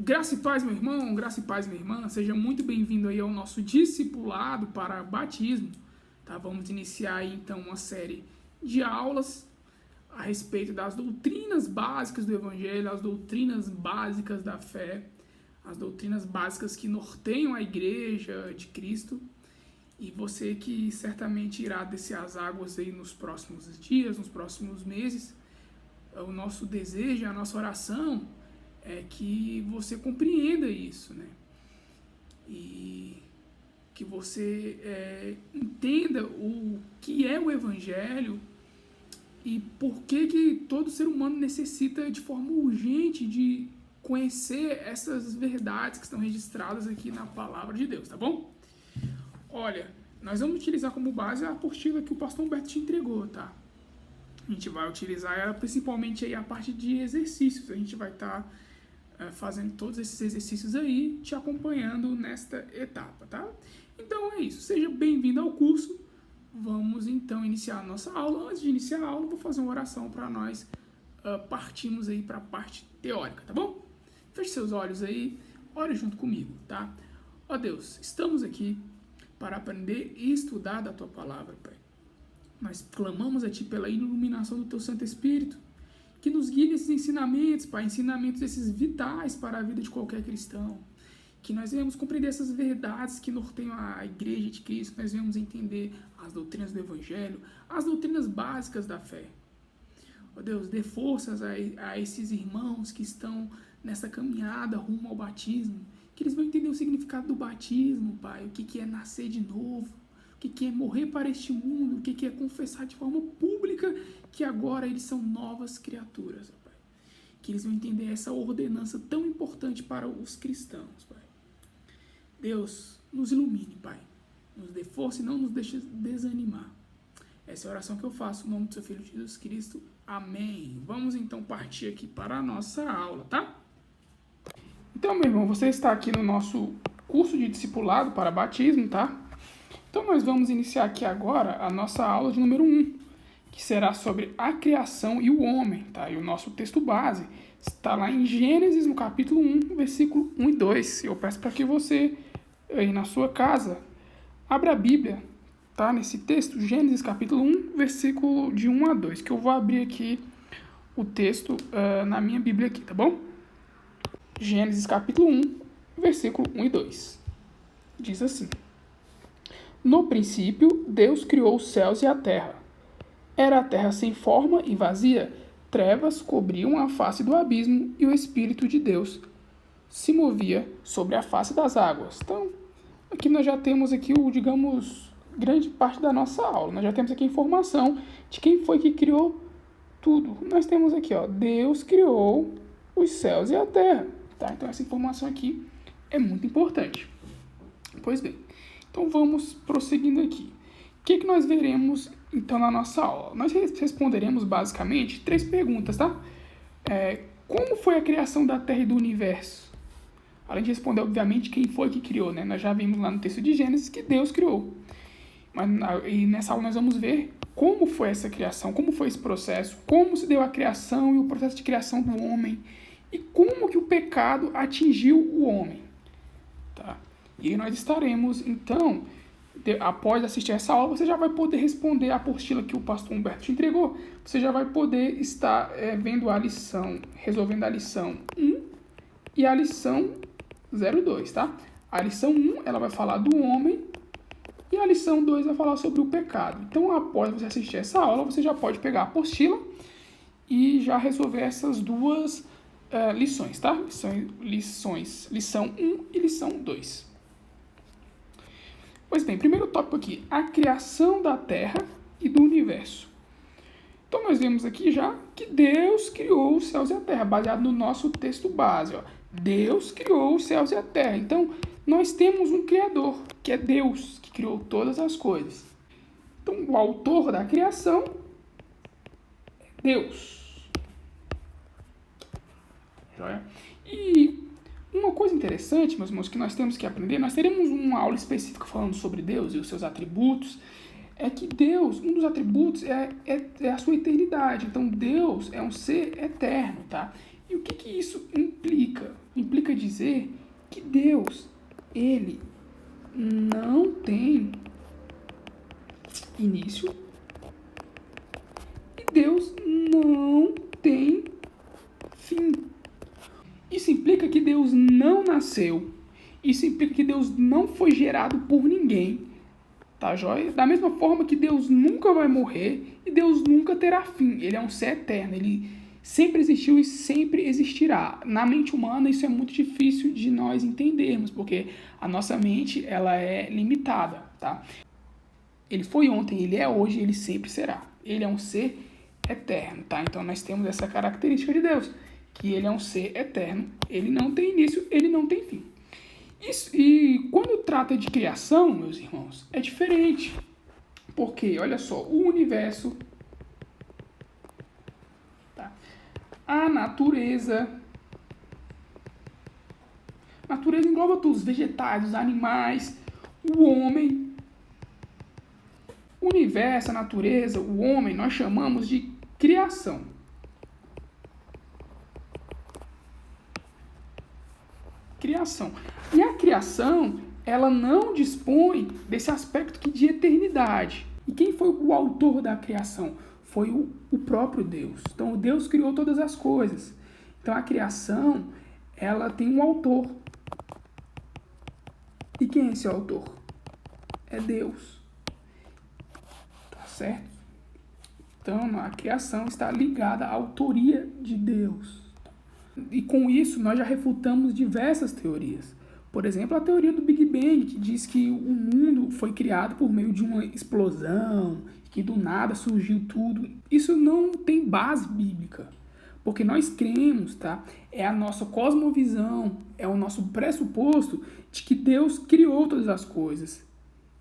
Graça e paz, meu irmão, graça e paz, minha irmã, seja muito bem-vindo aí ao nosso discipulado para batismo, tá? Vamos iniciar aí, então, uma série de aulas a respeito das doutrinas básicas do Evangelho, as doutrinas básicas da fé, as doutrinas básicas que norteiam a Igreja de Cristo. E você que certamente irá descer as águas aí nos próximos dias, nos próximos meses, o nosso desejo, a nossa oração é que você compreenda isso, né? E que você entenda o que é o Evangelho e por que todo ser humano necessita de forma urgente de conhecer essas verdades que estão registradas aqui na Palavra de Deus, tá bom? Olha, nós vamos utilizar como base a apostila que o pastor Humberto te entregou, tá? A gente vai utilizar ela principalmente aí a parte de exercícios. A gente vai estar fazendo todos esses exercícios aí, te acompanhando nesta etapa, tá? Então é isso. Seja bem-vindo ao curso. Vamos então iniciar a nossa aula. Antes de iniciar a aula, vou fazer uma oração para nós partirmos aí para a parte teórica, tá bom? Feche seus olhos aí, ore junto comigo, tá? Ó Deus, estamos aqui para aprender e estudar da Tua Palavra, Pai. Nós clamamos a Ti pela iluminação do Teu Santo Espírito, que nos guie nesses ensinamentos, Pai, ensinamentos esses vitais para a vida de qualquer cristão. Que nós venhamos compreender essas verdades que norteiam a Igreja de Cristo, que nós venhamos entender as doutrinas do Evangelho, as doutrinas básicas da fé. Ó Deus, dê forças a esses irmãos que estão nessa caminhada rumo ao batismo, que eles vão entender o significado do batismo, Pai, o que é nascer de novo, o que é morrer para este mundo, o que é confessar de forma pública que agora eles são novas criaturas, Pai. Que eles vão entender essa ordenança tão importante para os cristãos, Pai. Deus, nos ilumine, Pai. Nos dê força e não nos deixe desanimar. Essa é a oração que eu faço no nome do seu Filho Jesus Cristo. Amém. Vamos então partir aqui para a nossa aula, tá? Então, meu irmão, você está aqui no nosso curso de discipulado para batismo, tá? Então, nós vamos iniciar aqui agora a nossa aula de número 1, que será sobre a criação e o homem, tá? E o nosso texto base está lá em Gênesis, no capítulo 1, versículo 1 e 2. Eu peço para que você, aí na sua casa, abra a Bíblia, tá? Nesse texto, Gênesis, capítulo 1, versículo de 1 a 2, que eu vou abrir aqui o texto na minha Bíblia aqui, tá bom? Gênesis, capítulo 1, versículo 1 e 2. Diz assim: No princípio, Deus criou os céus e a terra. Era a terra sem forma e vazia, trevas cobriam a face do abismo e o Espírito de Deus se movia sobre a face das águas. Então, aqui nós já temos aqui grande parte da nossa aula. Nós já temos aqui a informação de quem foi que criou tudo. Nós temos aqui, ó, Deus criou os céus e a terra. Tá? Então, essa informação aqui é muito importante. Pois bem, então vamos prosseguindo aqui. O que nós veremos, então, na nossa aula? Nós responderemos, basicamente, 3 perguntas, tá? Como foi a criação da Terra e do Universo? Além de responder, obviamente, quem foi que criou, né? Nós já vimos lá no texto de Gênesis que Deus criou. E nessa aula nós vamos ver como foi essa criação, como foi esse processo, como se deu a criação e o processo de criação do homem, e como que o pecado atingiu o homem. Tá? E nós estaremos, então, após assistir essa aula, você já vai poder responder a apostila que o pastor Humberto te entregou. Você já vai poder estar vendo a lição, resolvendo a lição 1 e a lição 02, tá? A lição 1, ela vai falar do homem, e a lição 2 vai falar sobre o pecado. Então, após você assistir essa aula, você já pode pegar a apostila e já resolver essas duas lições, tá? Lição 1 e lição 2. Pois bem, primeiro tópico aqui, a criação da Terra e do Universo. Então, nós vemos aqui já que Deus criou os céus e a Terra, baseado no nosso texto base. Ó. Deus criou os céus e a Terra. Então, nós temos um Criador, que é Deus, que criou todas as coisas. Então, o autor da criação é Deus. Joia? E uma coisa interessante, meus irmãos, que nós temos que aprender, nós teremos uma aula específica falando sobre Deus e os seus atributos, é que Deus, um dos atributos é a sua eternidade. Então, Deus é um ser eterno, tá? E o que isso implica? Implica dizer dizer que Deus, ele não tem início e Deus não tem fim. Isso implica que Deus não nasceu. Isso implica que Deus não foi gerado por ninguém. Tá joia? Da mesma forma que Deus nunca vai morrer e Deus nunca terá fim. Ele é um ser eterno. Ele sempre existiu e sempre existirá. Na mente humana isso é muito difícil de nós entendermos, porque a nossa mente ela é limitada, tá? Ele foi ontem, ele é hoje, ele sempre será. Ele é um ser eterno, tá? Então nós temos essa característica de Deus, que ele é um ser eterno, ele não tem início, ele não tem fim. Isso, e quando trata de criação, meus irmãos, é diferente. Porque, olha só, o universo, tá? A natureza engloba tudo, os vegetais, os animais, o homem. O universo, a natureza, o homem, nós chamamos de criação. Criação. E a criação, ela não dispõe desse aspecto de eternidade. E quem foi o autor da criação? Foi o próprio Deus. Então, Deus criou todas as coisas. Então, a criação, ela tem um autor. E quem é esse autor? É Deus. Tá certo? Então, a criação está ligada à autoria de Deus. E com isso, nós já refutamos diversas teorias. Por exemplo, a teoria do Big Bang, que diz que o mundo foi criado por meio de uma explosão, que do nada surgiu tudo. Isso não tem base bíblica, porque nós cremos, tá? É a nossa cosmovisão, é o nosso pressuposto de que Deus criou todas as coisas.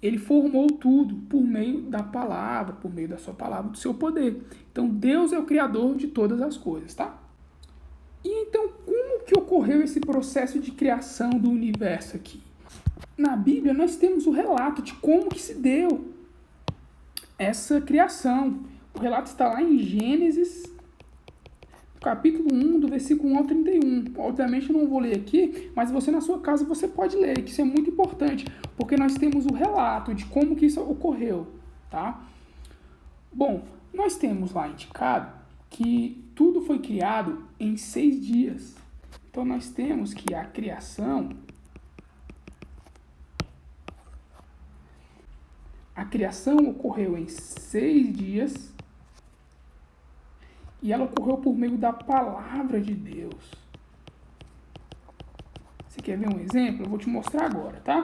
Ele formou tudo por meio da palavra, por meio da sua palavra, do seu poder. Então, Deus é o criador de todas as coisas, tá? E então, como que ocorreu esse processo de criação do universo aqui? Na Bíblia, nós temos o relato de como que se deu essa criação. O relato está lá em Gênesis, capítulo 1, do versículo 1 ao 31. Obviamente, eu não vou ler aqui, mas você na sua casa você pode ler, que isso é muito importante, porque nós temos o relato de como que isso ocorreu, tá? Bom, nós temos lá indicado que tudo foi criado em 6 dias. Então, nós temos que a criação ocorreu em 6 dias e ela ocorreu por meio da palavra de Deus. Você quer ver um exemplo? Eu vou te mostrar agora, tá?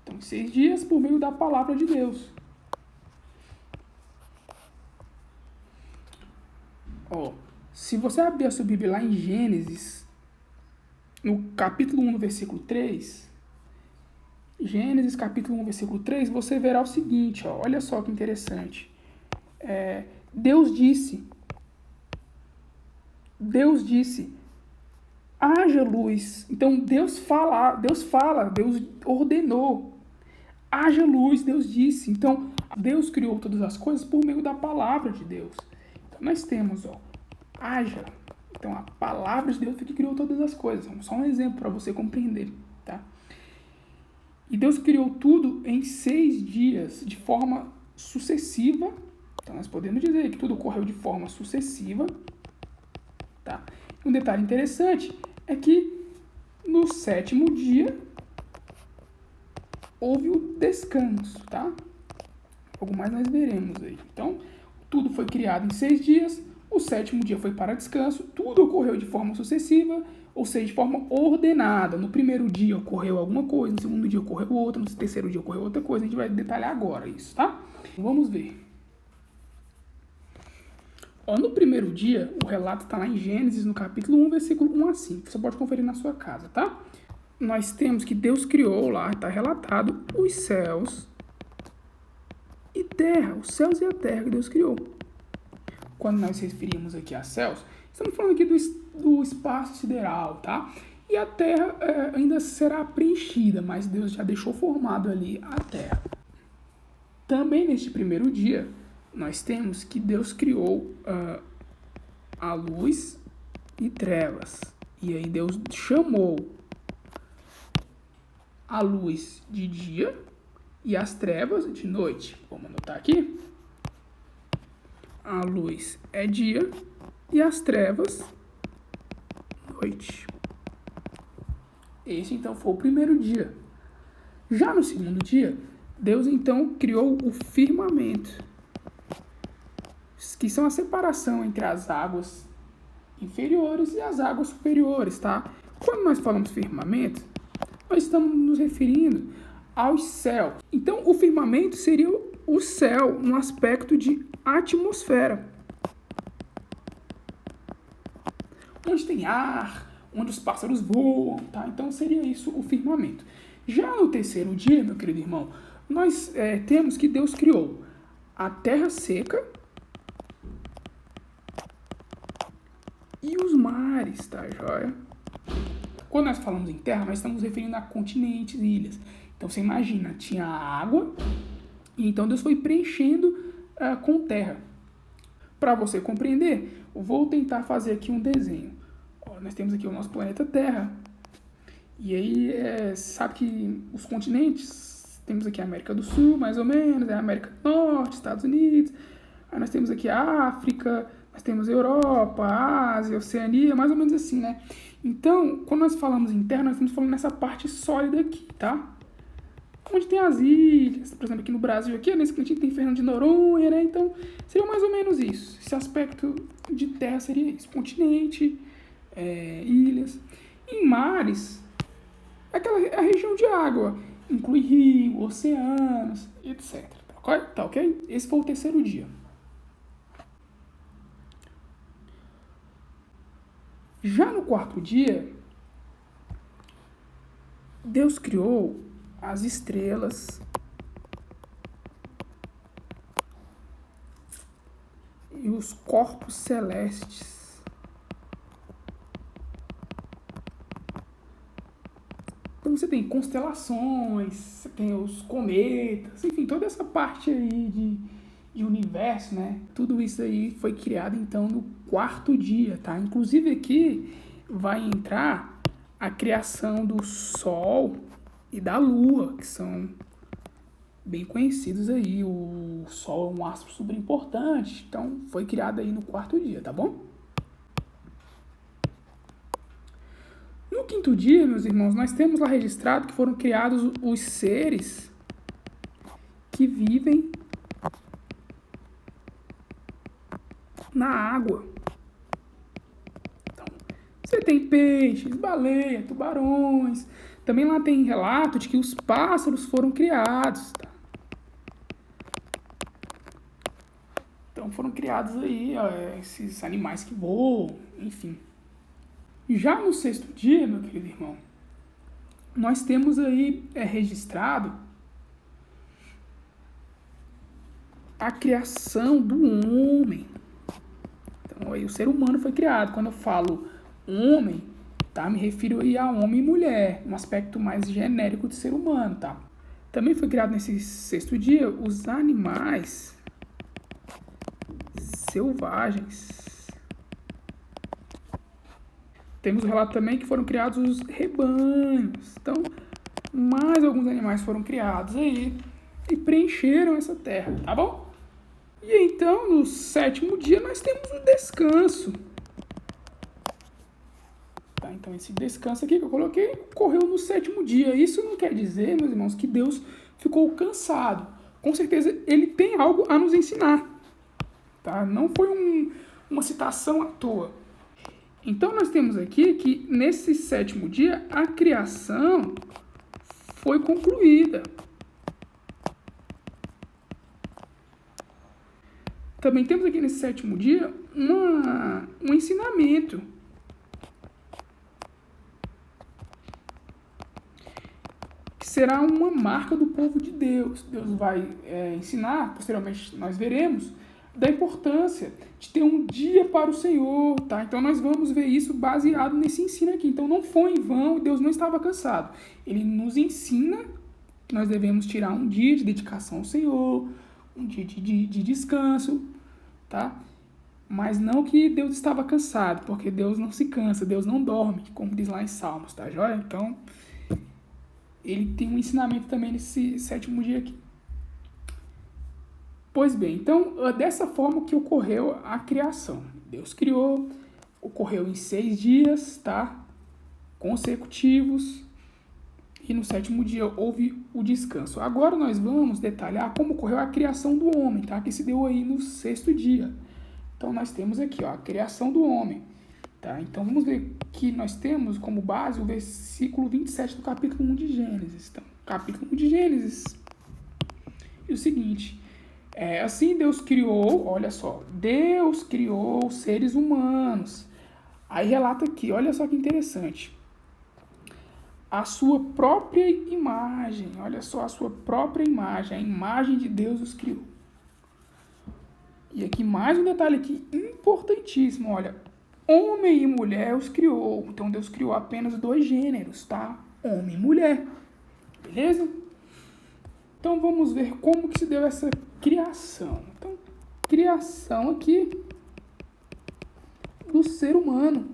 Então, em 6 dias por meio da palavra de Deus. Ó, se você abrir a sua Bíblia lá em Gênesis, no capítulo 1, no versículo 3, Gênesis capítulo 1, versículo 3, você verá o seguinte, ó, olha só que interessante. Deus disse, haja luz. Então Deus ordenou. Haja luz, Deus disse. Então Deus criou todas as coisas por meio da palavra de Deus. Nós temos, ó, haja. Então, a palavra de Deus foi que criou todas as coisas. Só um exemplo para você compreender, tá? E Deus criou tudo em 6 dias, de forma sucessiva. Então, nós podemos dizer que tudo ocorreu de forma sucessiva, tá? Um detalhe interessante é que no 7º dia houve o descanso, tá? Algo mais nós veremos aí. Então, tudo foi criado em 6 dias, o 7º dia foi para descanso, tudo ocorreu de forma sucessiva, ou seja, de forma ordenada. No primeiro dia ocorreu alguma coisa, no segundo dia ocorreu outra, no terceiro dia ocorreu outra coisa, a gente vai detalhar agora isso, tá? Vamos ver. Ó, no primeiro dia, o relato está lá em Gênesis, no capítulo 1, versículo 1 a 5. Você pode conferir na sua casa, tá? Nós temos que Deus criou lá, está relatado, os céus e terra, os céus e a terra que Deus criou. Quando nós referimos aqui a céus, estamos falando aqui do espaço sideral, tá? E a terra ainda será preenchida, mas Deus já deixou formado ali a terra. Também neste primeiro dia, nós temos que Deus criou a luz e trevas. E aí Deus chamou a luz de dia e as trevas de noite. Vamos anotar aqui. A luz é dia e as trevas noite. Esse então foi o primeiro dia. Já no segundo dia, Deus então criou o firmamento, que são a separação entre as águas inferiores e as águas superiores, tá? Quando nós falamos firmamento, nós estamos nos referindo aos céus. Então, o firmamento seria o céu no aspecto de atmosfera, onde tem ar, onde os pássaros voam, tá? Então, seria isso o firmamento. Já no terceiro dia, meu querido irmão, nós temos que Deus criou a terra seca e os mares, tá, joia? Quando nós falamos em terra, nós estamos referindo a continentes e ilhas. Então, você imagina, tinha água, e então Deus foi preenchendo com terra. Para você compreender, eu vou tentar fazer aqui um desenho. Ó, nós temos aqui o nosso planeta Terra. E aí, sabe que os continentes, temos aqui a América do Sul, mais ou menos, a América do Norte, Estados Unidos. Aí nós temos aqui a África, nós temos a Europa, a Ásia, a Oceania, mais ou menos assim, né? Então, quando nós falamos em terra, nós estamos falando nessa parte sólida aqui, tá? Onde tem as ilhas, por exemplo, aqui no Brasil, aqui, nesse cantinho tem Fernando de Noronha, né? Então, seria mais ou menos isso. Esse aspecto de terra seria isso. Continente, ilhas. Em mares, a região de água. Inclui rio, oceanos, etc. Tá ok? Esse foi o terceiro dia. Já no quarto dia, Deus criou as estrelas e os corpos celestes. Então você tem constelações, você tem os cometas, enfim, toda essa parte aí de universo, né? Tudo isso aí foi criado então no quarto dia, tá? Inclusive aqui vai entrar a criação do Sol e da Lua, que são bem conhecidos aí. O Sol é um astro super importante, então foi criado aí no quarto dia, tá bom? No quinto dia, meus irmãos, nós temos lá registrado que foram criados os seres que vivem na água. Então, você tem peixes, baleias, tubarões. Também lá tem relato de que os pássaros foram criados. Tá? Então foram criados aí esses animais que voam, enfim. Já no sexto dia, meu querido irmão, nós temos aí registrado a criação do homem. Então aí o ser humano foi criado. Quando eu falo homem, tá? Me refiro aí a homem e mulher, um aspecto mais genérico de ser humano, tá? Também foi criado nesse sexto dia os animais selvagens. Temos o relato também que foram criados os rebanhos. Então, mais alguns animais foram criados aí e preencheram essa terra, tá bom? E então, no sétimo dia, nós temos o descanso. Tá, então, esse descanso aqui que eu coloquei ocorreu no sétimo dia. Isso não quer dizer, meus irmãos, que Deus ficou cansado. Com certeza, ele tem algo a nos ensinar. Tá? Não foi uma citação à toa. Então, nós temos aqui que nesse sétimo dia, a criação foi concluída. Também temos aqui nesse sétimo dia um ensinamento. Que será uma marca do povo de Deus. Deus vai ensinar, posteriormente nós veremos, da importância de ter um dia para o Senhor, tá? Então nós vamos ver isso baseado nesse ensino aqui. Então não foi em vão, Deus não estava cansado. Ele nos ensina que nós devemos tirar um dia de dedicação ao Senhor, um dia de descanso, tá? Mas não que Deus estava cansado, porque Deus não se cansa, Deus não dorme, como diz lá em Salmos, tá joia? Então, ele tem um ensinamento também nesse sétimo dia aqui. Pois bem, então, dessa forma que ocorreu a criação. Deus criou, ocorreu em 6 dias, tá? Consecutivos, e no sétimo dia houve o descanso. Agora nós vamos detalhar como ocorreu a criação do homem, tá? Que se deu aí no 6º dia. Então nós temos aqui, ó, a criação do homem, tá? Então vamos ver que nós temos como base o versículo 27 do capítulo 1 de Gênesis. Então, capítulo 1 de Gênesis. E o seguinte, assim Deus criou, olha só, Deus criou seres humanos. Aí relata aqui, olha só que interessante. A sua própria imagem, olha só, a sua própria imagem, a imagem de Deus os criou. E aqui mais um detalhe aqui importantíssimo, olha, homem e mulher os criou. Então Deus criou apenas 2 gêneros, tá? Homem e mulher, beleza? Então vamos ver como que se deu essa criação. Então, criação aqui do ser humano.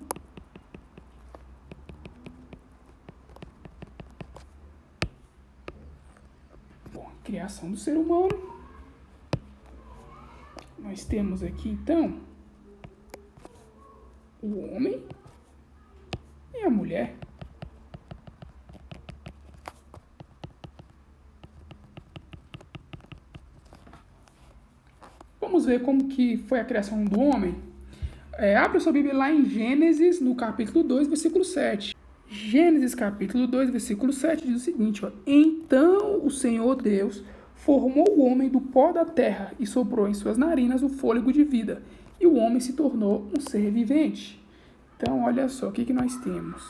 Criação do ser humano. Nós temos aqui, então, o homem e a mulher. Vamos ver como que foi a criação do homem? Abra sua Bíblia lá em Gênesis, no capítulo 2, versículo 7. Gênesis capítulo 2, versículo 7 diz o seguinte, ó, então o Senhor Deus formou o homem do pó da terra e soprou em suas narinas o fôlego de vida, e o homem se tornou um ser vivente. Então, olha só, o que nós temos?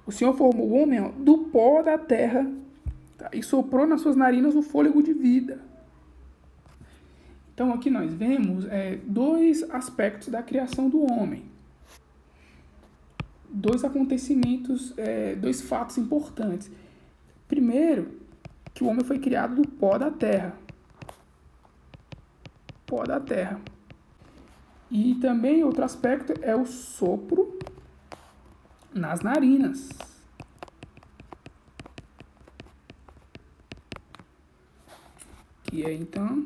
O Senhor formou o homem, ó, do pó da terra, tá, e soprou nas suas narinas o fôlego de vida. Então, aqui nós vemos 2 aspectos da criação do homem. 2 acontecimentos, 2 fatos importantes. Primeiro, que o homem foi criado do pó da terra. Pó da terra. E também outro aspecto é o sopro nas narinas. Que é, então,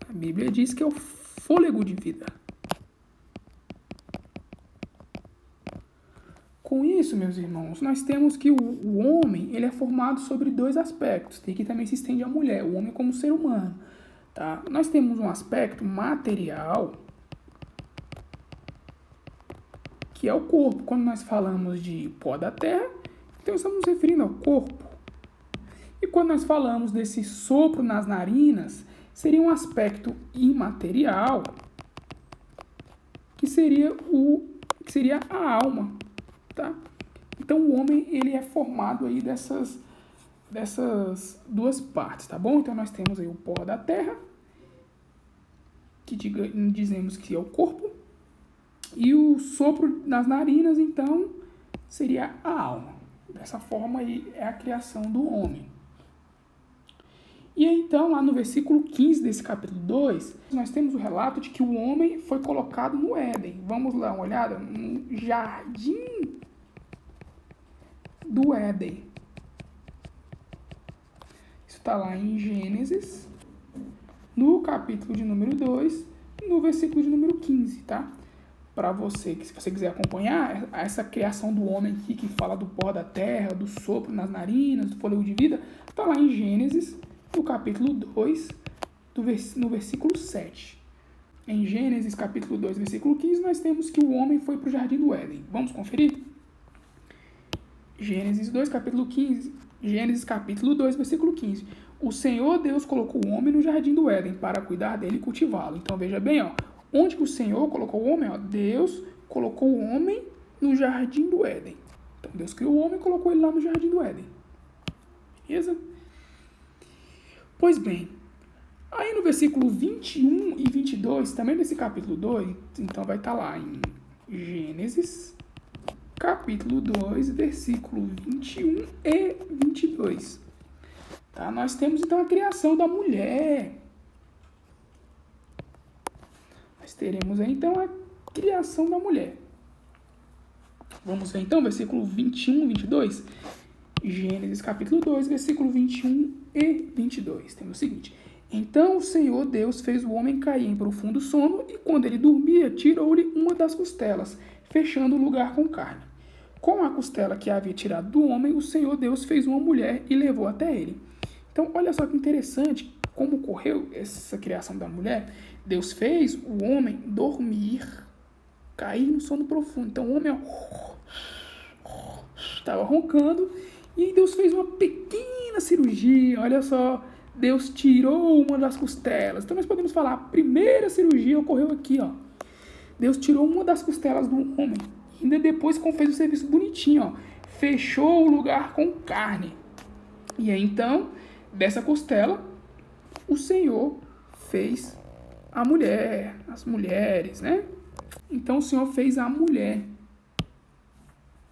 a Bíblia diz que é o fôlego de vida. Com isso, meus irmãos, nós temos que o homem ele é formado sobre 2 aspectos. E aqui também se estende a mulher, o homem como ser humano. Tá? Nós temos um aspecto material, que é o corpo. Quando nós falamos de pó da terra, então estamos nos referindo ao corpo. E quando nós falamos desse sopro nas narinas, seria um aspecto imaterial, que seria a alma. Tá? Então o homem ele é formado aí dessas 2 partes, tá bom? Então nós temos aí o pó da terra, que dizemos que é o corpo, e o sopro nas narinas, então, seria a alma. Dessa forma aí é a criação do homem. E então, lá no versículo 15 desse capítulo 2, nós temos o relato de que o homem foi colocado no Éden. Vamos lá, uma olhada no jardim do Éden. Isso está lá em Gênesis, no capítulo de número 2, no versículo de número 15, tá? Para você, que se você quiser acompanhar essa criação do homem aqui, que fala do pó da terra, do sopro nas narinas, do fôlego de vida, está lá em Gênesis, no capítulo 2, no versículo 7. Em Gênesis, capítulo 2, versículo 15, nós temos que o homem foi para o jardim do Éden. Vamos conferir? Gênesis 2, capítulo 15. Gênesis, capítulo 2, versículo 15. O Senhor Deus colocou o homem no jardim do Éden para cuidar dele e cultivá-lo. Então, veja bem, ó, onde que o Senhor colocou o homem? Ó, Deus colocou o homem no jardim do Éden. Então, Deus criou o homem e colocou ele lá no jardim do Éden. Beleza? Pois bem, aí no versículo 21 e 22, também nesse capítulo 2, então vai estar lá em Gênesis, capítulo 2, versículo 21 e 22. Tá? Nós temos então a criação da mulher. teremos aí, então, a criação da mulher. Vamos ver, então, versículo 21 e 22. Gênesis, capítulo 2, versículo 21 e 22. Temos o seguinte: então o Senhor Deus fez o homem cair em profundo sono, e quando ele dormia, tirou-lhe uma das costelas, fechando o lugar com carne. Com a costela que havia tirado do homem, o Senhor Deus fez uma mulher e levou até ele. Então, olha só que interessante como ocorreu essa criação da mulher. Deus fez o homem dormir, cair no sono profundo. Então, o homem estava roncando e Deus fez uma pequena cirurgia. Olha só, Deus tirou uma das costelas. Então, nós podemos falar, a primeira cirurgia ocorreu aqui, ó. Deus tirou uma das costelas do homem. Ainda depois fez o serviço bonitinho, ó. Fechou o lugar com carne. E aí, então, dessa costela, o Senhor fez a mulher, as mulheres, né? Então, o Senhor fez a mulher.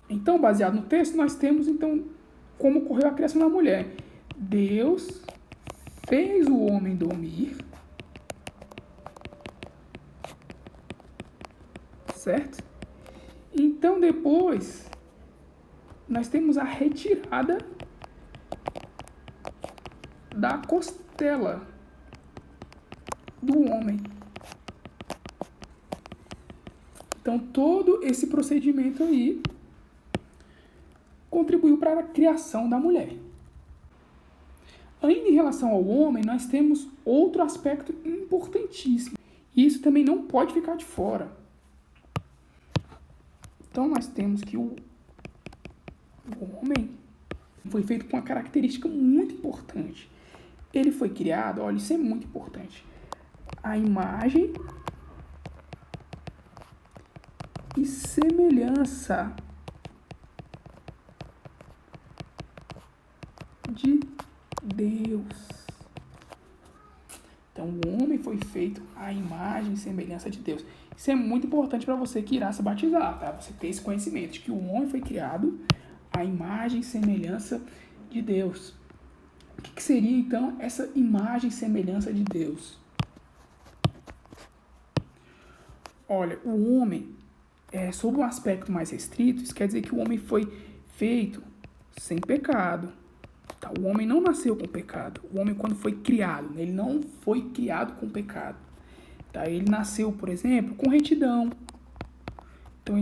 Então, baseado no texto, nós temos, então, como ocorreu a criação da mulher. Deus fez o homem dormir, certo? Então, depois, nós temos a retirada da costela do homem. Então, todo esse procedimento aí contribuiu para a criação da mulher. Ainda em relação ao homem, nós temos outro aspecto importantíssimo. E isso também não pode ficar de fora. Então, nós temos que o homem foi feito com uma característica muito importante. Ele foi criado, olha, isso é muito importante, a imagem e semelhança de Deus. Então, o homem foi feito à imagem e semelhança de Deus. Isso é muito importante para você que irá se batizar, tá? Você ter esse conhecimento de que o homem foi criado à imagem e semelhança de Deus. O que seria, então, essa imagem e semelhança de Deus? Olha, o homem, sob um aspecto mais restrito, isso quer dizer que o homem foi feito sem pecado. Tá? O homem não nasceu com pecado. O homem, quando foi criado, ele não foi criado com pecado. Tá? Ele nasceu, por exemplo, com retidão. Então,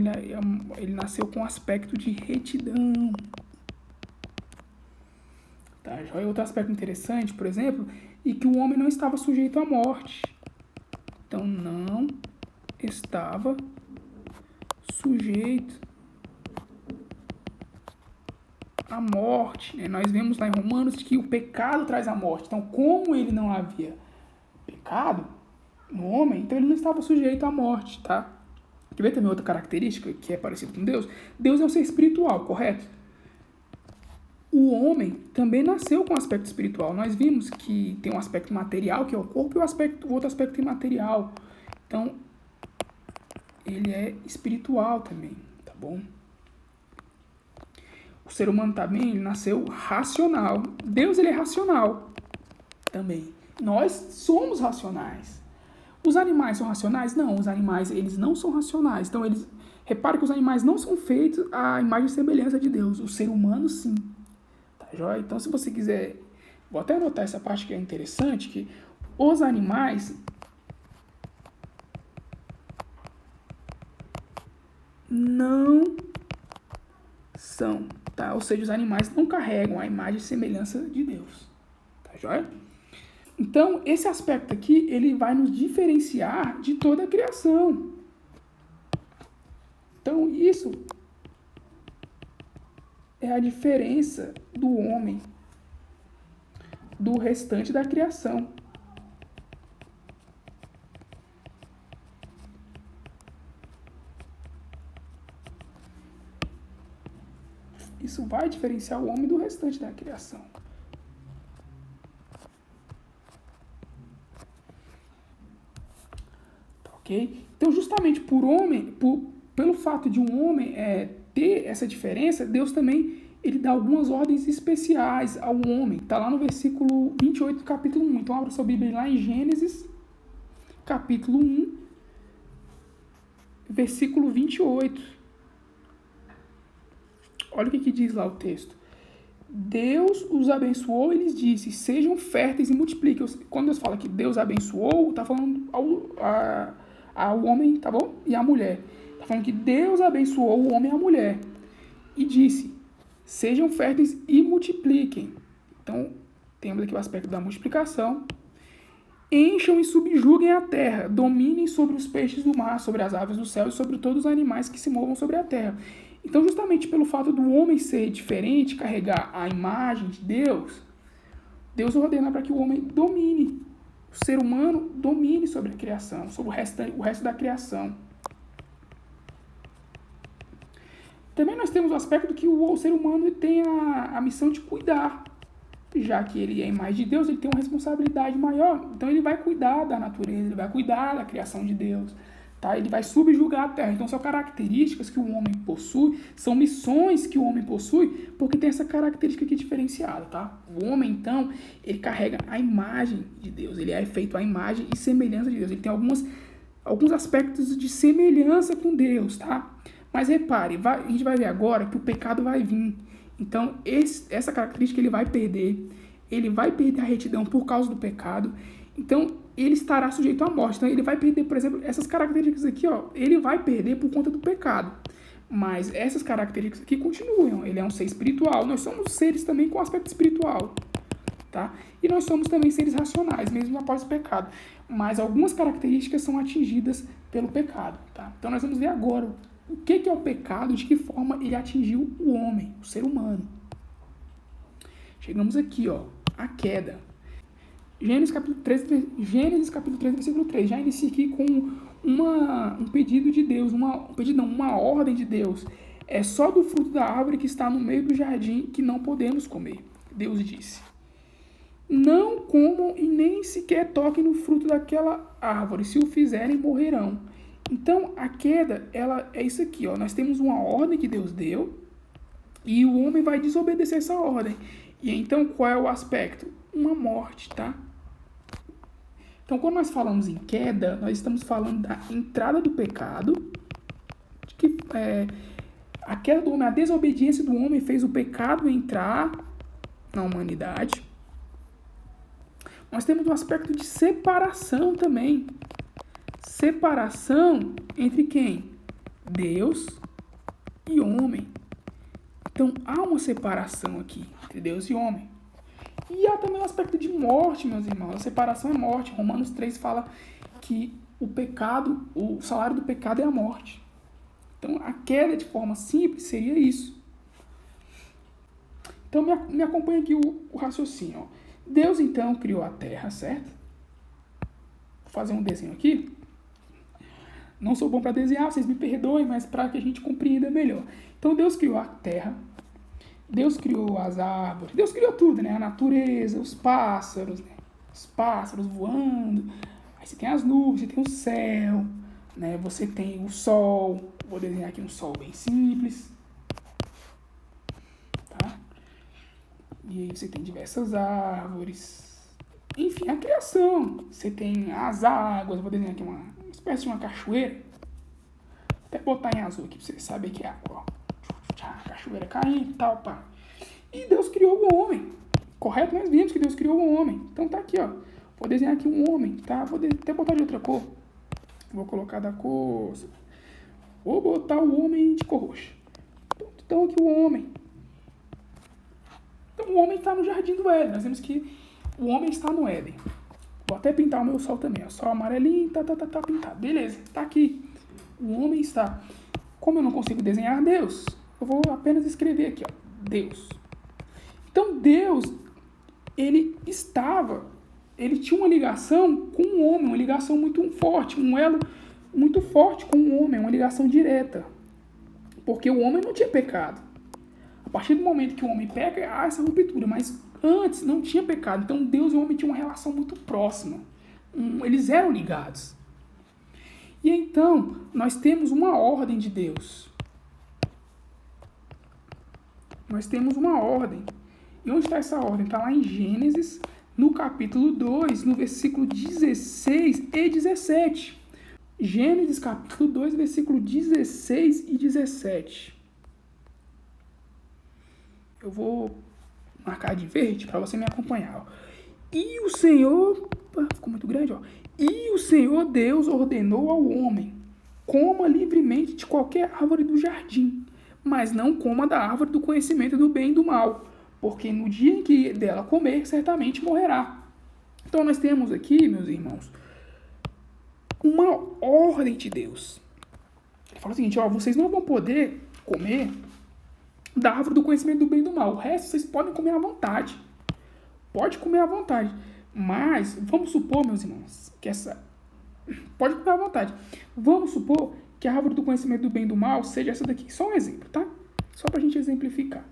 ele nasceu com aspecto de retidão. Tá? Já é outro aspecto interessante, por exemplo, e que o homem não estava sujeito à morte. Então, não estava sujeito à morte. Né? Nós vemos lá em Romanos que o pecado traz a morte. Então, como ele não havia pecado no homem, então ele não estava sujeito à morte, tá? Quer ver também outra característica que é parecida com Deus? Deus é um ser espiritual, correto? O homem também nasceu com um aspecto espiritual. Nós vimos que tem um aspecto material, que é o corpo, e o outro aspecto imaterial. Então, ele é espiritual também, tá bom? O ser humano também, ele nasceu racional. Deus, ele é racional também. Nós somos racionais. Os animais são racionais? Não, os animais, eles não são racionais. Então, repare que os animais não são feitos à imagem e semelhança de Deus. O ser humano, sim. Tá joia? Então, se você quiser, vou até anotar essa parte que é interessante, que os animais não são, tá? Ou seja, os animais não carregam a imagem e semelhança de Deus. Tá joia? Então, esse aspecto aqui, ele vai nos diferenciar de toda a criação. Então, isso é a diferença do homem do restante da criação. Isso vai diferenciar o homem do restante da criação. Okay? Então, justamente pelo fato de um homem ter essa diferença, Deus também ele dá algumas ordens especiais ao homem. Está lá no versículo 28 do capítulo 1. Então, abra sua Bíblia lá em Gênesis, capítulo 1, versículo 28. Olha o que diz lá o texto. Deus os abençoou e lhes disse, sejam férteis e multipliquem. Quando Deus fala que Deus abençoou, está falando ao homem, tá bom? E à mulher. Está falando que Deus abençoou o homem e a mulher. E disse, sejam férteis e multipliquem. Então, temos aqui o aspecto da multiplicação. Encham e subjuguem a terra, dominem sobre os peixes do mar, sobre as aves do céu e sobre todos os animais que se movam sobre a terra. Então, justamente pelo fato do homem ser diferente, carregar a imagem de Deus, Deus ordena para que o homem domine, o ser humano domine sobre a criação, sobre o resto da criação. Também nós temos o aspecto que o ser humano tem a missão de cuidar. Já que ele é a imagem de Deus, ele tem uma responsabilidade maior. Então, ele vai cuidar da natureza, ele vai cuidar da criação de Deus. Tá? Ele vai subjugar a terra. Então, são características que o homem possui, são missões que o homem possui, porque tem essa característica aqui diferenciada. Tá? O homem, então, ele carrega a imagem de Deus. Ele é feito à imagem e semelhança de Deus. Ele tem alguns aspectos de semelhança com Deus. Tá? Mas repare, a gente vai ver agora que o pecado vai vir. Então, essa característica ele vai perder a retidão por causa do pecado, então ele estará sujeito à morte. Então, ele vai perder, por exemplo, essas características aqui, ó, ele vai perder por conta do pecado, mas essas características aqui continuam. Ele é um ser espiritual, nós somos seres também com aspecto espiritual, tá? E nós somos também seres racionais, mesmo após o pecado, mas algumas características são atingidas pelo pecado, tá? Então, nós vamos ver agora o que é o pecado, de que forma ele atingiu o homem, o ser humano. Chegamos aqui, ó, a queda. Gênesis capítulo 3, versículo 3. Já inicia aqui com um pedido de Deus, uma ordem de Deus. É só do fruto da árvore que está no meio do jardim que não podemos comer. Deus disse. Não comam e nem sequer toquem no fruto daquela árvore. Se o fizerem, morrerão. Então, a queda, ela é isso aqui, ó. Nós temos uma ordem que Deus deu e o homem vai desobedecer essa ordem. E então, qual é o aspecto? Uma morte, tá? Então, quando nós falamos em queda, nós estamos falando da entrada do pecado, de que a queda do homem, a desobediência do homem fez o pecado entrar na humanidade. Nós temos um aspecto de separação também. Separação entre quem? Deus e homem. Então, há uma separação aqui entre Deus e homem. E há também um aspecto de morte, meus irmãos. A separação é morte. Romanos 3 fala que o pecado, o salário do pecado é a morte. Então, a queda de forma simples seria isso. Então, me acompanha aqui o raciocínio. Ó. Deus, então, criou a terra, certo? Vou fazer um desenho aqui. Não sou bom para desenhar, vocês me perdoem, mas para que a gente compreenda melhor. Então, Deus criou a terra, Deus criou as árvores, Deus criou tudo, né? A natureza, os pássaros, né? Os pássaros voando. Aí você tem as nuvens, você tem o céu, né? Você tem o sol. Vou desenhar aqui um sol bem simples. Tá? E aí você tem diversas árvores. Enfim, a criação. Você tem as águas. Vou desenhar aqui uma espécie de uma cachoeira. Até botar em azul aqui pra vocês saberem que é água. Ó. A cachoeira caindo e tal, pá. E Deus criou o homem. Correto? Nós vimos que Deus criou o homem. Então tá aqui, ó. Vou desenhar aqui um homem, tá? Vou até botar de outra cor. Vou colocar da cor... Vou botar o homem de cor roxa. Então aqui o homem. Então o homem está no jardim do Éden. Nós vemos que o homem está no Éden. Vou até pintar o meu sol também, ó. Sol amarelinho, tá pintado. Beleza, tá aqui. O homem está. Como eu não consigo desenhar Deus, eu vou apenas escrever aqui, ó. Deus. Então Deus, ele tinha uma ligação com o homem, uma ligação muito forte, um elo muito forte com o homem, uma ligação direta. Porque o homem não tinha pecado. A partir do momento que o homem peca, há essa ruptura, mas antes não tinha pecado. Então Deus e o homem tinham uma relação muito próxima. Eles eram ligados. E então, nós temos uma ordem de Deus. Nós temos uma ordem. E onde está essa ordem? Está lá em Gênesis, no capítulo 2, no versículo 16 e 17. Gênesis capítulo 2, versículo 16 e 17. Eu vou marcar de verde para você me acompanhar. Ó. E o Senhor... Ficou muito grande, ó. E o Senhor Deus ordenou ao homem: coma livremente de qualquer árvore do jardim, mas não coma da árvore do conhecimento do bem e do mal, porque no dia em que dela comer, certamente morrerá. Então nós temos aqui, meus irmãos, uma ordem de Deus. Ele fala o seguinte, ó, vocês não vão poder comer da árvore do conhecimento do bem e do mal. O resto vocês podem comer à vontade. Pode comer à vontade. Mas, vamos supor, meus irmãos, que essa... Pode comer à vontade. Vamos supor que a árvore do conhecimento do bem e do mal seja essa daqui. Só um exemplo, tá? Só pra gente exemplificar.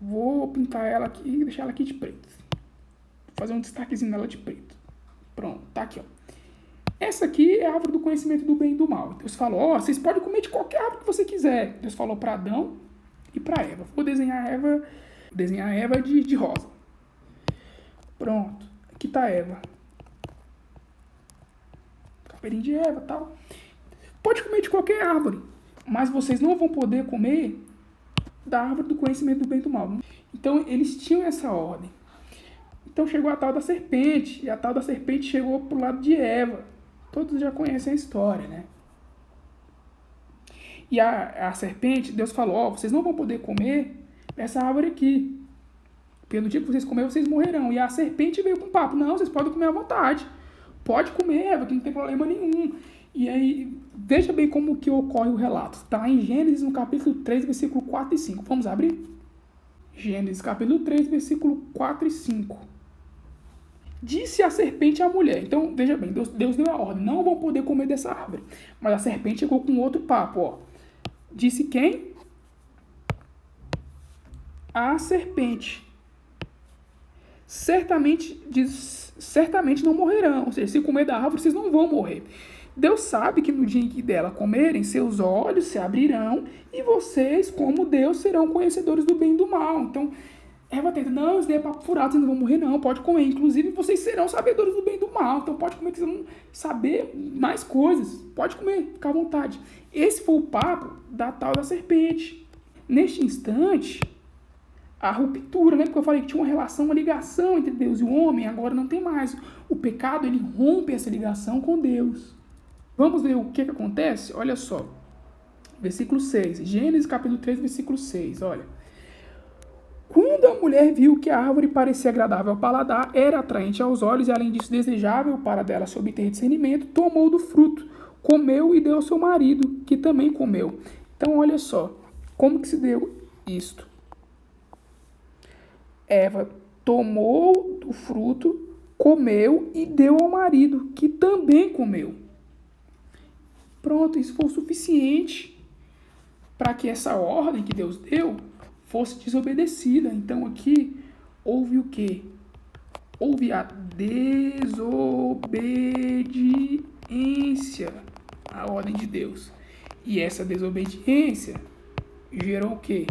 Vou pintar ela aqui e deixar ela aqui de preto. Vou fazer um destaquezinho nela de preto. Pronto, tá aqui, ó. Essa aqui é a árvore do conhecimento do bem e do mal. Deus falou, ó, vocês podem comer de qualquer árvore que você quiser. Deus falou para Adão e para Eva. Vou desenhar a Eva de rosa. Pronto. Aqui tá a Eva. Cabelinho de Eva e tal. Pode comer de qualquer árvore, mas vocês não vão poder comer da árvore do conhecimento do bem e do mal. Então, eles tinham essa ordem. Então, chegou a tal da serpente, e a tal da serpente chegou pro lado de Eva. Todos já conhecem a história, né? E a serpente, Deus falou, ó, vocês não vão poder comer dessa árvore aqui. Porque no dia que vocês comerem, vocês morrerão. E a serpente veio com o papo, não, vocês podem comer à vontade. Pode comer, Eva, que não tem problema nenhum. E aí, veja bem como que ocorre o relato. Está em Gênesis, no capítulo 3, versículo 4 e 5. Vamos abrir? Gênesis, capítulo 3, versículo 4 e 5. Disse a serpente à mulher. Então, veja bem, Deus deu a ordem. Não vão poder comer dessa árvore. Mas a serpente chegou com outro papo, ó. Disse quem? A serpente. Certamente não morrerão. Ou seja, se comer da árvore, vocês não vão morrer. Deus sabe que no dia em que dela comerem, seus olhos se abrirão e vocês, como Deus, serão conhecedores do bem e do mal. Então, Eva tenta, não, isso daí é papo furado, vocês não vão morrer não, pode comer. Inclusive, vocês serão sabedores do bem e do mal. Então, pode comer, que vocês vão saber mais coisas. Pode comer, fica à vontade. Esse foi o papo da tal da serpente. Neste instante, a ruptura, né? Porque eu falei que tinha uma relação, uma ligação entre Deus e o homem, agora não tem mais. O pecado, ele rompe essa ligação com Deus. Vamos ver o que acontece? Olha só. Versículo 6. Gênesis capítulo 3, versículo 6. Olha. Quando a mulher viu que a árvore parecia agradável ao paladar, era atraente aos olhos e, além disso, desejável para dela se obter discernimento, tomou do fruto, comeu e deu ao seu marido, que também comeu. Então, olha só. Como que se deu isto? Eva tomou do fruto, comeu e deu ao marido, que também comeu. Pronto, isso foi o suficiente para que essa ordem que Deus deu fosse desobedecida. Então aqui houve o quê? Houve a desobediência à ordem de Deus. E essa desobediência gerou o quê?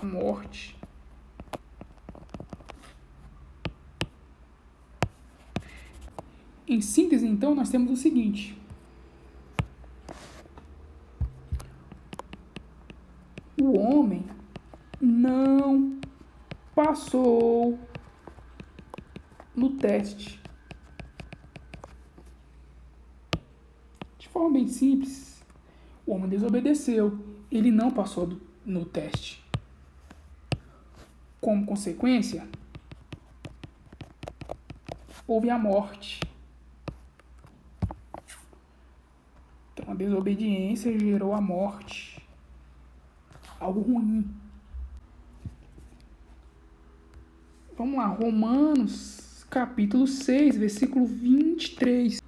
A morte. Em síntese, então, nós temos o seguinte. O homem não passou no teste. De forma bem simples, o homem desobedeceu. Ele não passou no teste. Como consequência, houve a morte. Então, a desobediência gerou a morte. Algo ruim. Vamos lá, Romanos, capítulo 6, versículo 23.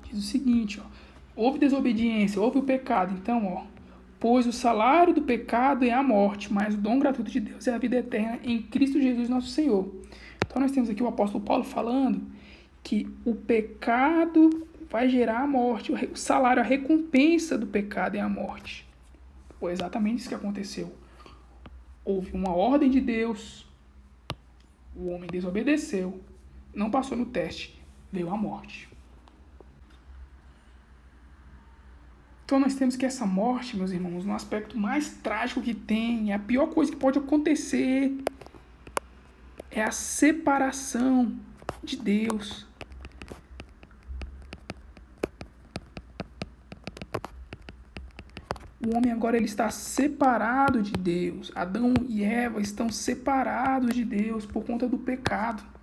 Diz o seguinte, ó. Houve desobediência, houve o pecado. Então, ó. Pois o salário do pecado é a morte, mas o dom gratuito de Deus é a vida eterna em Cristo Jesus nosso Senhor. Então, nós temos aqui o apóstolo Paulo falando que o pecado vai gerar a morte. O salário, a recompensa do pecado é a morte. Foi exatamente isso que aconteceu. Houve uma ordem de Deus, o homem desobedeceu, não passou no teste, veio a morte. Então nós temos que essa morte, meus irmãos, no aspecto mais trágico que tem, é a pior coisa que pode acontecer, é a separação de Deus. O homem agora ele está separado de Deus. Adão e Eva estão separados de Deus por conta do pecado.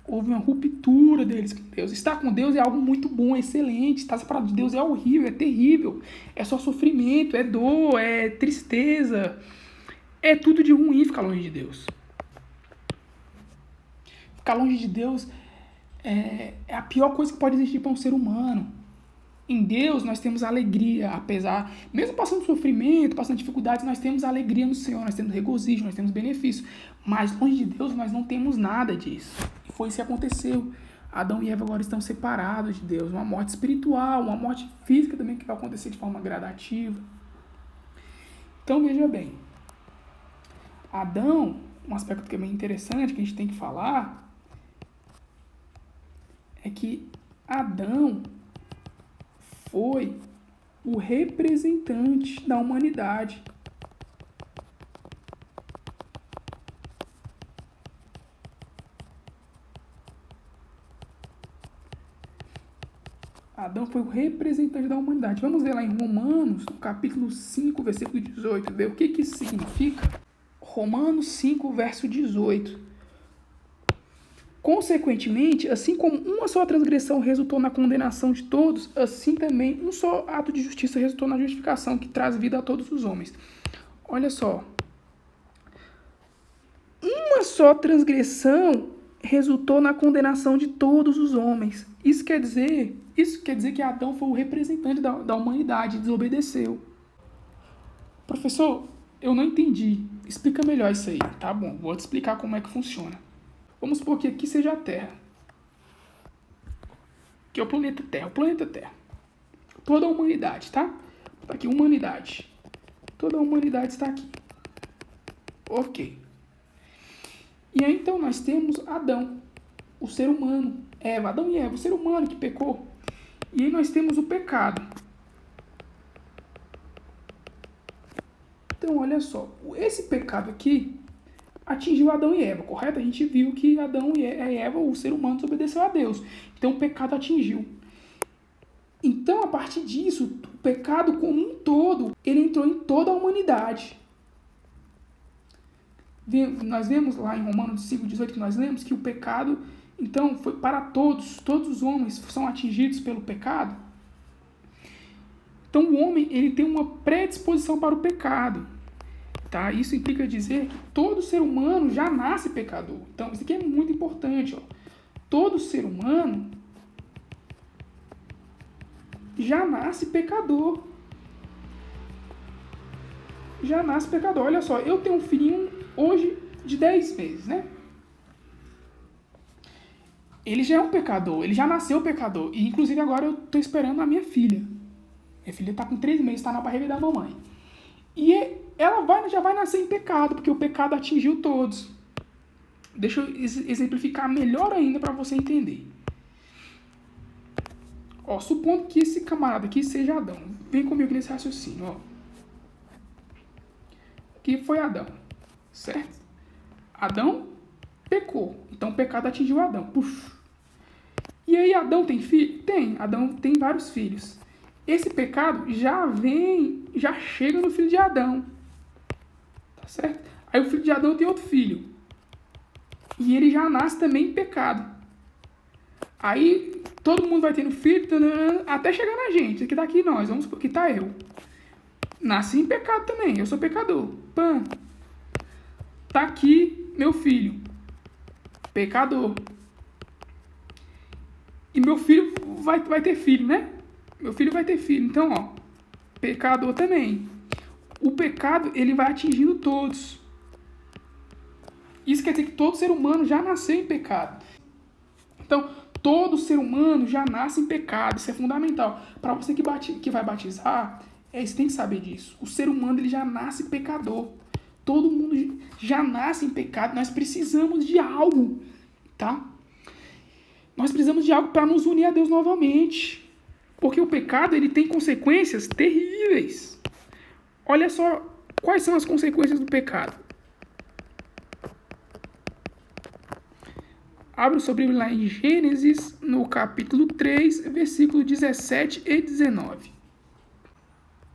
Houve uma ruptura deles com Deus. Estar com Deus é algo muito bom, é excelente. Estar separado de Deus é horrível, é terrível. É só sofrimento, é dor, é tristeza. É tudo de ruim ficar longe de Deus. Ficar longe de Deus é a pior coisa que pode existir para um ser humano. Em Deus nós temos alegria, apesar, mesmo passando sofrimento, passando dificuldades, nós temos alegria no Senhor, nós temos regozijo, nós temos benefício. Mas longe de Deus nós não temos nada disso. E foi isso que aconteceu. Adão e Eva agora estão separados de Deus. Uma morte espiritual, uma morte física também que vai acontecer de forma gradativa. Então veja bem. Adão, um aspecto que é bem interessante que a gente tem que falar, é que Adão foi o representante da humanidade. Adão foi o representante da humanidade. Vamos ver lá em Romanos, no capítulo 5, versículo 18, ver o que isso significa. Romanos 5, verso 18. Consequentemente, assim como uma só transgressão resultou na condenação de todos, assim também um só ato de justiça resultou na justificação, que traz vida a todos os homens. Olha só. Uma só transgressão resultou na condenação de todos os homens. Isso quer dizer que Adão foi o representante da humanidade, desobedeceu. Professor, eu não entendi. Explica melhor isso aí. Tá bom, vou te explicar como é que funciona. Vamos supor que aqui seja a Terra. Aqui é o planeta Terra. Toda a humanidade, tá? Tá aqui, humanidade. Toda a humanidade está aqui. Ok. E aí, então, nós temos Adão, o ser humano. Adão e Eva, o ser humano que pecou. E aí nós temos o pecado. Então, olha só. Esse pecado aqui atingiu Adão e Eva, correto? A gente viu que Adão e Eva, o ser humano, desobedeceu a Deus. Então, o pecado atingiu. Então, a partir disso, o pecado como um todo, ele entrou em toda a humanidade. Nós vemos lá em Romanos 5,18 que nós lemos que o pecado, então, foi para todos os homens são atingidos pelo pecado. Então, o homem, ele tem uma predisposição para o pecado. Tá? Isso implica dizer que todo ser humano já nasce pecador. Então, isso aqui é muito importante. Ó. Todo ser humano já nasce pecador. Já nasce pecador. Olha só, eu tenho um filhinho hoje de 10 meses, né? Ele já é um pecador, ele já nasceu pecador. E, inclusive, agora eu estou esperando a minha filha. Minha filha está com 3 meses, está na barriga da mamãe. E ela já vai nascer em pecado, porque o pecado atingiu todos. Deixa eu exemplificar melhor ainda para você entender. Ó, supondo que esse camarada aqui seja Adão. Vem comigo nesse raciocínio, ó. Aqui foi Adão, certo? Adão pecou, então o pecado atingiu Adão. Puf. E aí Adão tem filho? Tem. Adão tem vários filhos. Esse pecado já chega no filho de Adão. Tá certo? Aí o filho de Adão tem outro filho. E ele já nasce também em pecado. Aí todo mundo vai tendo filho, até chegar na gente. Aqui tá aqui nós, vamos supor que tá eu. Nasci em pecado também, eu sou pecador. Pã. Tá aqui meu filho. Pecador. E meu filho vai ter filho, né? Meu filho vai ter filho. Então, ó, pecador também. O pecado, ele vai atingindo todos. Isso quer dizer que todo ser humano já nasceu em pecado. Então, todo ser humano já nasce em pecado. Isso é fundamental. Para você que vai batizar, você tem que saber disso. O ser humano, ele já nasce pecador. Todo mundo já nasce em pecado. Nós precisamos de algo, tá? Nós precisamos de algo para nos unir a Deus novamente. Porque o pecado, ele tem consequências terríveis. Olha só quais são as consequências do pecado. Abre o seu Bíblia lá em Gênesis, no capítulo 3, versículo 17 e 19.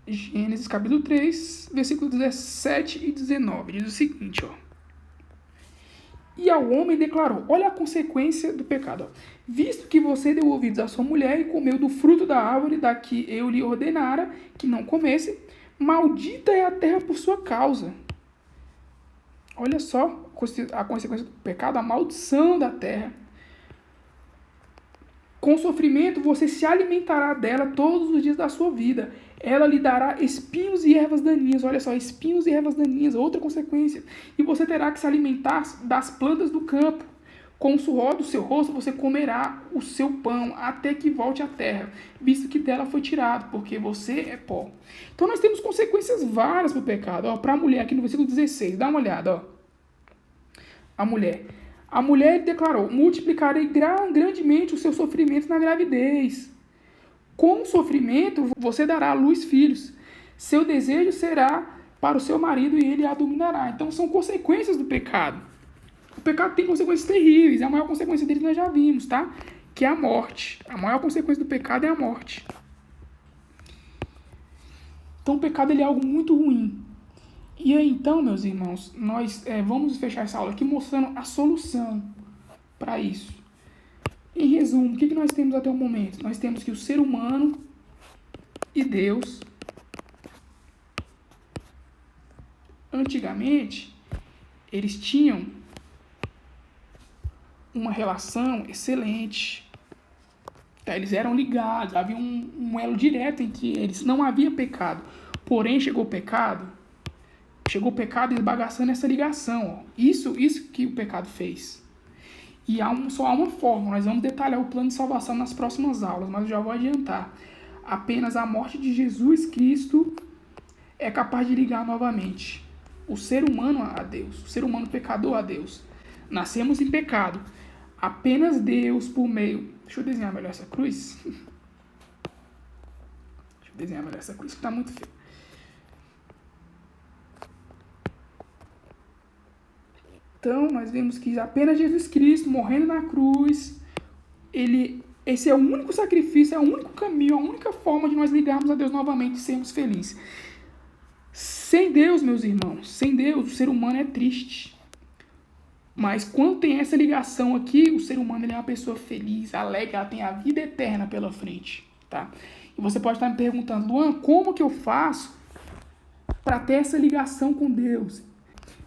Gênesis, capítulo 3, versículo 17 e 19. Diz o seguinte, ó. E ao homem declarou, olha a consequência do pecado, ó. Visto que você deu ouvidos à sua mulher e comeu do fruto da árvore da que eu lhe ordenara que não comesse, maldita é a terra por sua causa. Olha só a consequência do pecado, a maldição da terra. Com sofrimento você se alimentará dela todos os dias da sua vida. Ela lhe dará espinhos e ervas daninhas. Olha só, espinhos e ervas daninhas, outra consequência. E você terá que se alimentar das plantas do campo. Com o suor do seu rosto você comerá o seu pão até que volte à terra, visto que dela foi tirado, porque você é pó. Então nós temos consequências várias para o pecado. Para a mulher, aqui no versículo 16, dá uma olhada. Ó. A mulher declarou, multiplicarei grandemente o seu sofrimento na gravidez. Com o sofrimento você dará à luz filhos. Seu desejo será para o seu marido e ele a dominará. Então são consequências do pecado. O pecado tem consequências terríveis. A maior consequência dele nós já vimos, tá? Que é a morte. A maior consequência do pecado é a morte. Então o pecado ele é algo muito ruim. E aí então, meus irmãos, nós vamos fechar essa aula aqui mostrando a solução para isso. Em resumo, o que nós temos até o momento? Nós temos que o ser humano e Deus, antigamente, eles tinham uma relação excelente. Tá? Eles eram ligados, havia um elo direto entre eles, não havia pecado. Porém, chegou o pecado esbagaçando essa ligação. Ó. Isso que o pecado fez. E só há uma forma, nós vamos detalhar o plano de salvação nas próximas aulas, mas eu já vou adiantar. Apenas a morte de Jesus Cristo é capaz de ligar novamente o ser humano a Deus, o ser humano pecador a Deus. Nascemos em pecado. Apenas Deus por meio... Deixa eu desenhar melhor essa cruz. Que está muito feio. Então, nós vemos que apenas Jesus Cristo morrendo na cruz, esse é o único sacrifício, é o único caminho, a única forma de nós ligarmos a Deus novamente e sermos felizes. Sem Deus, meus irmãos, sem Deus, o ser humano é triste. Mas quando tem essa ligação aqui, o ser humano ele é uma pessoa feliz, alegre, ela tem a vida eterna pela frente. Tá? E você pode estar me perguntando, Luan, como que eu faço para ter essa ligação com Deus?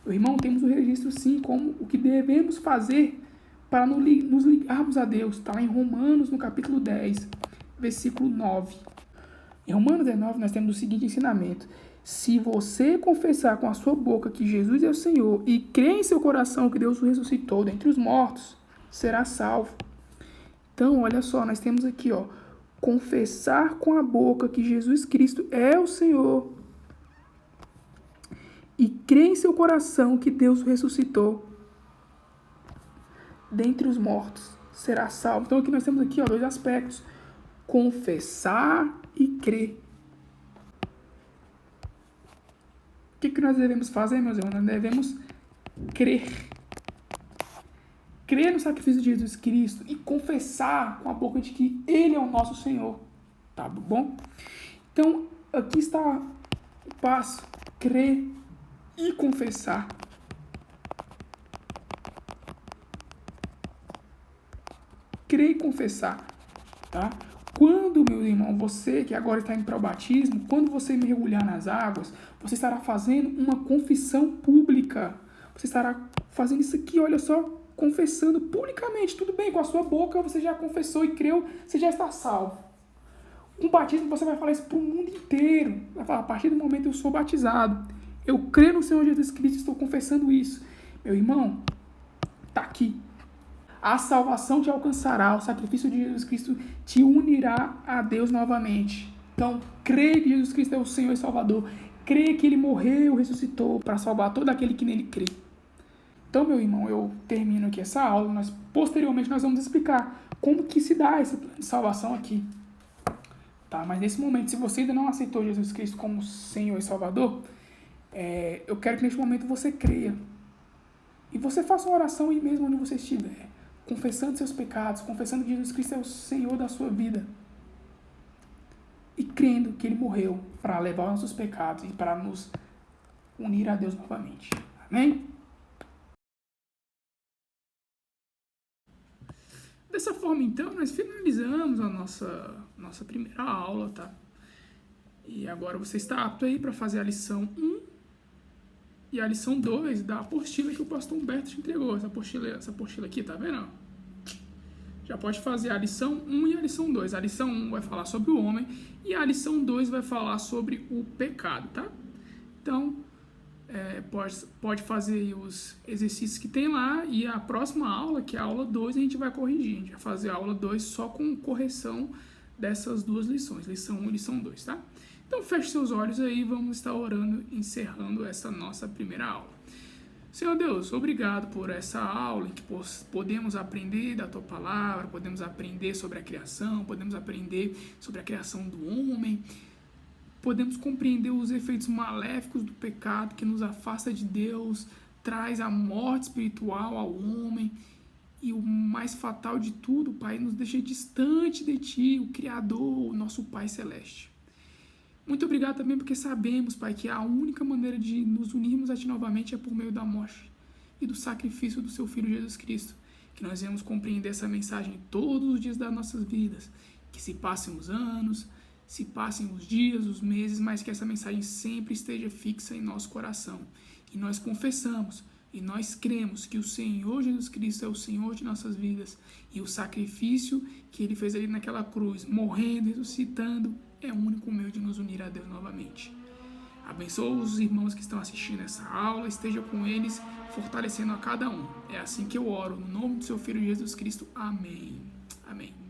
Meu irmão, temos o registro sim, como o que devemos fazer para nos ligarmos a Deus. Está lá em Romanos, no capítulo 10, versículo 9. Em Romanos 19, nós temos o seguinte ensinamento. Se você confessar com a sua boca que Jesus é o Senhor e crer em seu coração que Deus o ressuscitou dentre os mortos, será salvo. Então, olha só, nós temos aqui, ó, confessar com a boca que Jesus Cristo é o Senhor e crer em seu coração que Deus o ressuscitou dentre os mortos, será salvo. Então, aqui nós temos aqui, ó, dois aspectos. Confessar e crer. O que nós devemos fazer, meus irmãos? Nós devemos crer. Crer no sacrifício de Jesus Cristo e confessar com a boca de que Ele é o nosso Senhor. Tá bom? Então, aqui está o passo. Crer e confessar. Crer e confessar. Tá? Quando, meu irmão, você que agora está indo para o batismo, quando você mergulhar nas águas, você estará fazendo uma confissão pública. Você estará fazendo isso aqui, olha só, confessando publicamente. Tudo bem, com a sua boca você já confessou e creu, você já está salvo. Com o batismo você vai falar isso para o mundo inteiro. Vai falar, a partir do momento eu sou batizado. Eu creio no Senhor Jesus Cristo e estou confessando isso. Meu irmão, está aqui. A salvação te alcançará, o sacrifício de Jesus Cristo te unirá a Deus novamente. Então, crê que Jesus Cristo é o Senhor e Salvador. Crê que Ele morreu e ressuscitou para salvar todo aquele que nele crê. Então, meu irmão, eu termino aqui essa aula. Posteriormente, nós vamos explicar como que se dá esse plano de salvação aqui. tá? Mas nesse momento, se você ainda não aceitou Jesus Cristo como Senhor e Salvador, eu quero que neste momento você creia. E você faça uma oração aí mesmo onde você estiver, confessando seus pecados, confessando que Jesus Cristo é o Senhor da sua vida. E crendo que Ele morreu para levar os nossos pecados e para nos unir a Deus novamente. Amém? Dessa forma, então, nós finalizamos a nossa primeira aula, tá? E agora você está apto aí para fazer a lição 1 e a lição 2 da apostila que o pastor Humberto te entregou. Essa apostila aqui, tá vendo? Já pode fazer a lição 1 e a lição 2. A lição 1 vai falar sobre o homem e a lição 2 vai falar sobre o pecado, tá? Então, pode fazer os exercícios que tem lá e a próxima aula, que é a aula 2, a gente vai corrigir. A gente vai fazer a aula 2 só com correção dessas duas lições, lição 1 e lição 2, tá? Então, feche seus olhos aí e vamos estar orando, encerrando essa nossa primeira aula. Senhor Deus, obrigado por essa aula em que podemos aprender da Tua Palavra, podemos aprender sobre a criação, podemos aprender sobre a criação do homem, podemos compreender os efeitos maléficos do pecado que nos afasta de Deus, traz a morte espiritual ao homem e o mais fatal de tudo, Pai, nos deixa distante de Ti, o Criador, o nosso Pai Celeste. Muito obrigado também porque sabemos, Pai, que a única maneira de nos unirmos a Ti novamente é por meio da morte e do sacrifício do Seu Filho Jesus Cristo. Que nós venhamos compreender essa mensagem todos os dias das nossas vidas. Que se passem os anos, se passem os dias, os meses, mas que essa mensagem sempre esteja fixa em nosso coração. E nós confessamos e nós cremos que o Senhor Jesus Cristo é o Senhor de nossas vidas. E o sacrifício que Ele fez ali naquela cruz, morrendo, ressuscitando, é o único meio de nos unir a Deus novamente. Abençoa os irmãos que estão assistindo essa aula, esteja com eles, fortalecendo a cada um. É assim que eu oro, no nome do Seu Filho Jesus Cristo. Amém. Amém.